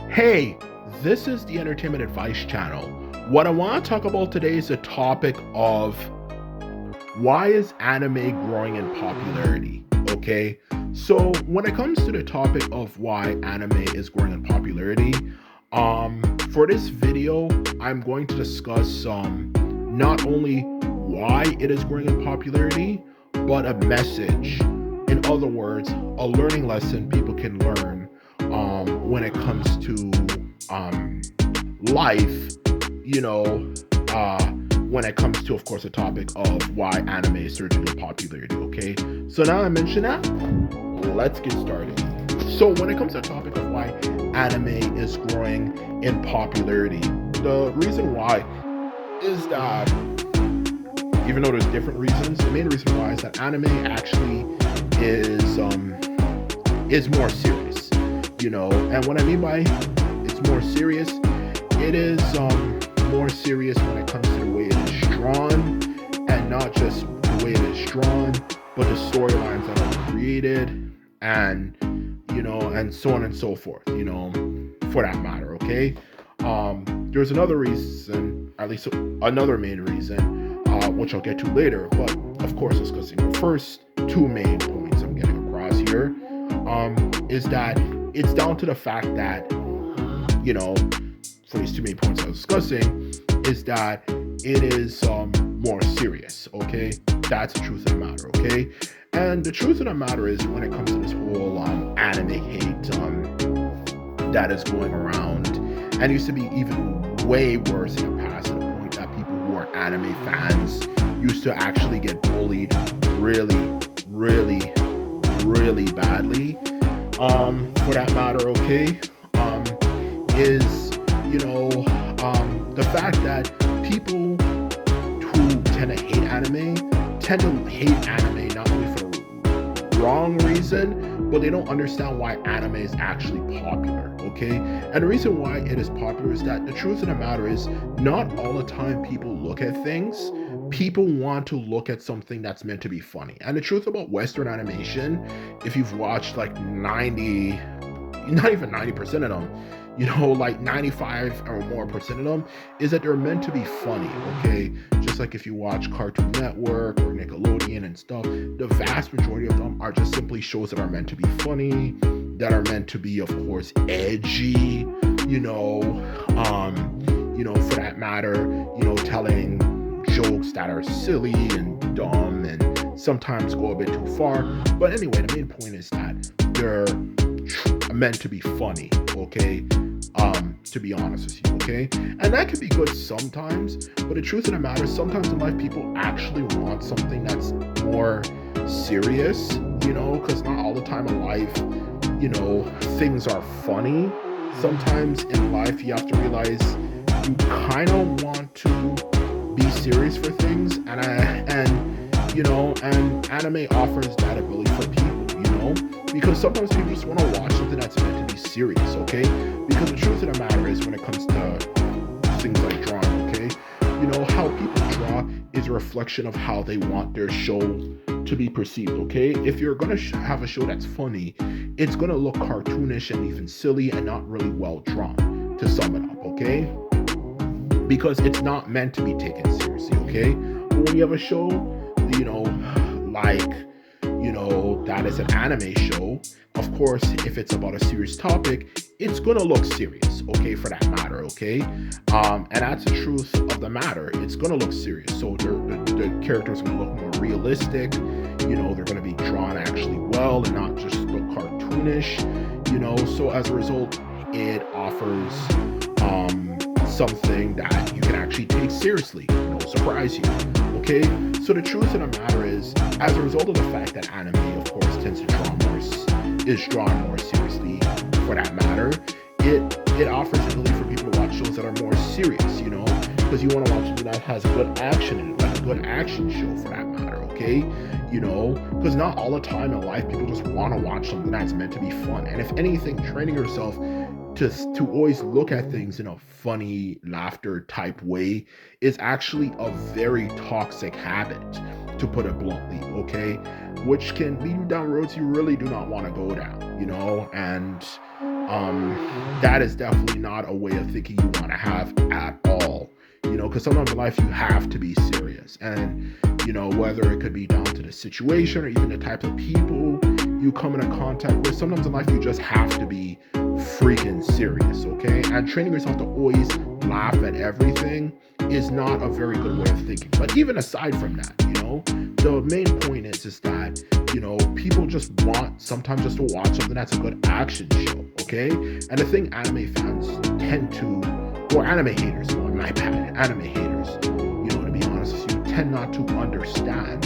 Hey, this is the Entertainment Advice Channel. What I want to talk about today is the topic of why is anime growing in popularity? Okay, so when it comes to the topic of why anime is growing in popularity, for this video, I'm going to discuss not only why it is growing in popularity, but a message. In other words, a learning lesson people can learn when it comes to life, you know, when it comes to, of course, the topic of why anime is surging in popularity. Okay, so now I mentioned that, let's get started. So when it comes to the topic of why anime is growing in popularity, the reason why is that even though there's different reasons, the main reason why is that anime actually is more serious, And what I mean by it's more serious, it is more serious when it comes to the way it is drawn, and not just the way it is drawn, but the storylines that are created, and and so on and so forth. For that matter. Okay. There's another reason, at least another main reason, which I'll get to later. But of course, discussing the first two main points I'm getting across here, is that it's down to the fact that, for these two main points I was discussing, is that it is more serious. Okay, that's the truth of the matter. Okay, and the truth of the matter is when it comes to this whole anime hate that is going around, and used to be even way worse in the past, to the point that people who are anime fans used to actually get bullied really, really, really badly. For that matter, okay, is the fact that people who tend to hate anime not only for the wrong reason, but they don't understand why anime is actually popular. Okay, and the reason why it is popular is that the truth of the matter is not all the time people look at things. People want to look at something that's meant to be funny. And the truth about Western animation, if you've watched like 90, not even 90% of them, like 95 or more percent of them, is that they're meant to be funny. Okay, just like if you watch Cartoon Network or Nickelodeon and stuff, the vast majority of them are just simply shows that are meant to be funny, that are meant to be, of course, edgy, for that matter, telling jokes that are silly and dumb and sometimes go a bit too far. But anyway, the main point is that they're meant to be funny. Okay, to be honest with you. Okay, and that can be good sometimes, but the truth of the matter is sometimes in life people actually want something that's more serious, because not all the time in life, things are funny. Sometimes in life you have to realize you kind of want to be serious for things, and anime offers that ability for people, because sometimes people just want to watch something that's meant to be serious. Okay, because the truth of the matter is when it comes to things like drawing, okay, how people draw is a reflection of how they want their show to be perceived. Okay, if you're gonna have a show that's funny, it's gonna look cartoonish and even silly and not really well drawn, to sum it up. Okay, because it's not meant to be taken seriously. Okay, but when you have a show, like that is an anime show, of course, if it's about a serious topic, it's gonna look serious. Okay, for that matter. Okay, and that's the truth of the matter. It's gonna look serious. So the characters are gonna look more realistic. They're gonna be drawn actually well and not just look cartoonish. So as a result, it offers something that you can actually take seriously. Surprise you. Okay, so the truth of the matter is, as a result of the fact that anime, of course, tends to is drawn more seriously, for that matter, it offers the ability for people to watch shows that are more serious, because you want to watch something that has good action in it, like a good action show, for that matter. Okay, because not all the time in life people just want to watch something that's meant to be fun. And if anything, training yourself to always look at things in a funny laughter type way is actually a very toxic habit, to put it bluntly. Okay, which can lead you down roads you really do not want to go down, and that is definitely not a way of thinking you want to have at all. Because sometimes in life you have to be serious, and whether it could be down to the situation or even the types of people you come into contact with. Sometimes in life you just have to be freaking serious, okay? And training yourself to always laugh at everything is not a very good way of thinking. But even aside from that, the main point is that people just want sometimes just to watch something that's a good action show, okay? And the thing anime fans tend to, or anime haters, my bad, anime haters, to be honest with you, tend not to understand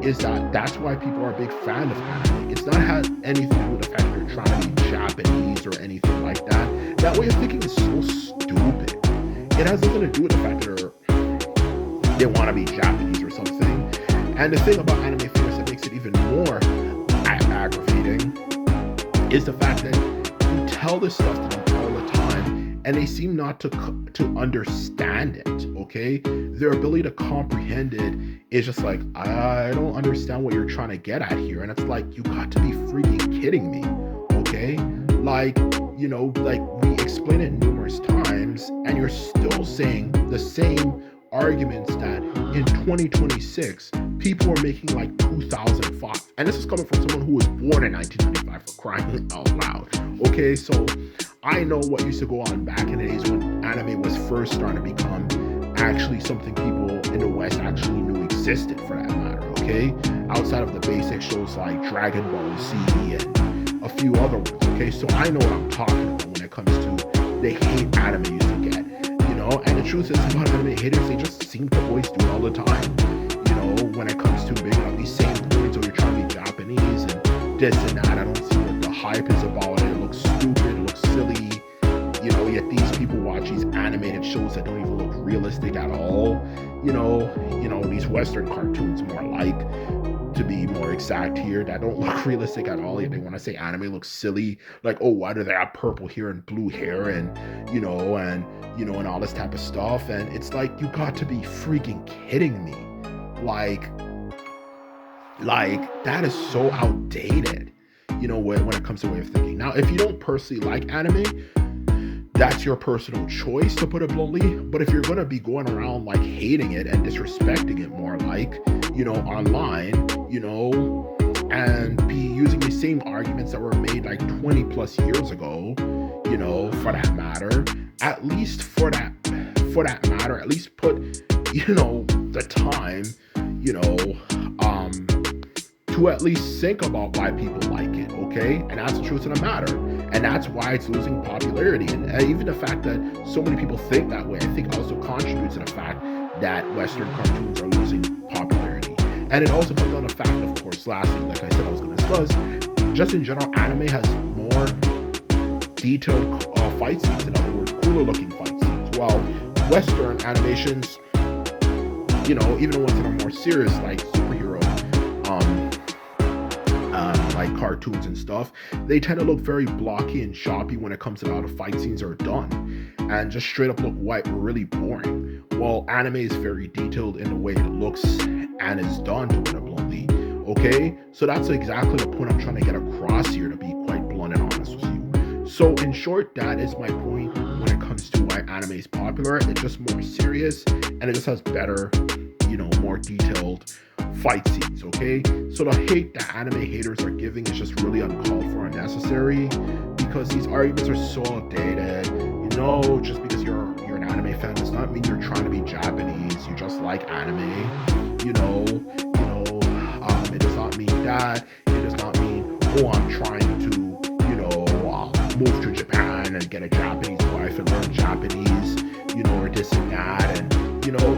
is that that's why people are a big fan of anime. It's not had anything to do with the fact that they're trying to be Japanese or anything like that. That way of thinking is so stupid. It has nothing to do with the fact that they want to be Japanese or something. And the thing about anime fans that makes it even more aggravating is the fact that you tell this stuff to them all the time and they seem not to understand it, okay? Their ability to comprehend it is just like, I don't understand what you're trying to get at here. And it's like, you got to be freaking kidding me, okay? Like, like we explain it numerous times and you're still saying the same arguments that in 2026 people are making like 2005, and this is coming from someone who was born in 1995, for crying out loud. Okay, so I know what used to go on back in the days when anime was first starting to become actually something people in the West actually knew existed, for that matter, okay? Outside of the basic shows like Dragon Ball Z and a few other ones, okay? So I know what I'm talking about when it comes to the hate anime used to get. And the truth is about anime haters, they just seem to always do it all the time. When it comes to bringing up these same points, or you're trying to be Japanese and this and that, I don't see what the hype is about it. It looks stupid, it looks silly. Yet these people watch these animated shows that don't even look realistic at all. These Western cartoons, more like, to be more exact here, that don't look realistic at all. Yet they want to say anime looks silly, like, oh, why do they have purple hair and blue hair and and all this type of stuff. And it's like, you got to be freaking kidding me. Like that is so outdated, when it comes to way of thinking. Now, if you don't personally like anime, that's your personal choice, to put it bluntly. But if you're going to be going around like hating it and disrespecting it more like, online, and be using the same arguments that were made like 20 plus years ago, for that matter, at least put, the time, to at least think about why people like it, okay? And that's the truth of the matter. And that's why it's losing popularity. And even the fact that so many people think that way, I think also contributes to the fact that Western cartoons are losing popularity. And it also comes down to the fact, of course, lastly, like I said, I was going to discuss, just in general, anime has more detailed fight scenes, in other words, cooler looking fight scenes. While Western animations, even the ones that are more serious, like superhero, like cartoons and stuff, they tend to look very blocky and choppy when it comes to how the fight scenes are done, and just straight up look white, really boring. While anime is very detailed in the way it looks and is done, to put it bluntly. Okay, so that's exactly the point I'm trying to get across here, to be quite blunt and honest with you. So in short, that is my point when it comes to why anime is popular. It's just more serious, and it just has better, more detailed fight scenes, okay? So the hate that anime haters are giving is just really uncalled for and unnecessary, because these arguments are so outdated. Just because you're an anime fan does not mean you're trying to be Japanese. You just like anime, it does not mean that. It does not mean, oh, I'm trying to, move to Japan and get a Japanese wife and learn Japanese, or this and that, and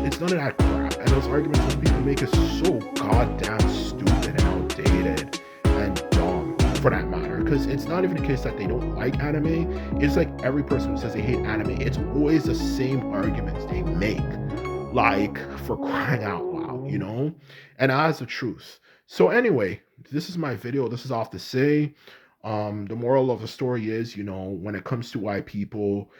it's none of that crap. And those arguments that people make is so goddamn stupid and outdated and dumb, for that matter. Because it's not even the case that they don't like anime. It's like every person who says they hate anime, it's always the same arguments they make. Like, for crying out loud, And that's the truth. So anyway, this is my video. This is all to say. The moral of the story is, when it comes to why people,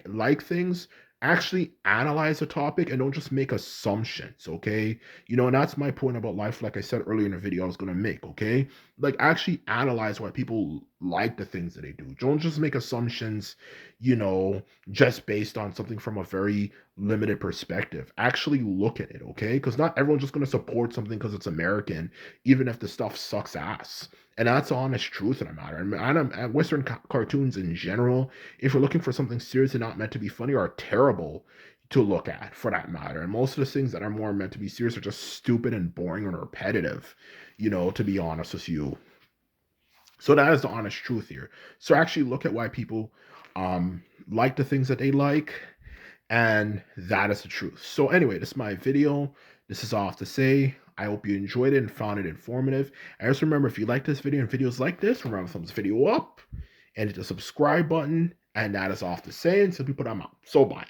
like things, actually analyze the topic and don't just make assumptions, okay? And that's my point about life, like I said earlier in the video I was going to make, okay? like actually analyze why people like the things that they do. Don't just make assumptions, you know, just based on something from a very limited perspective. Actually look at it, okay? Because not everyone's just going to support something because it's American, even if the stuff sucks ass. And that's the honest truth of the matter. And Western cartoons in general, if you're looking for something serious and not meant to be funny, are terrible to look at for that matter. And most of the things that are more meant to be serious are just stupid and boring and repetitive, you know, to be honest with you. So that is the honest truth here. So actually look at why people like the things that they like, and that is the truth. So anyway, this is my video. This is all I have to say. I hope you enjoyed it and found it informative. And just remember, if you like this video and videos like this, remember to thumbs the video up and hit the subscribe button. And that is all I have to say until people I'm out. So bye.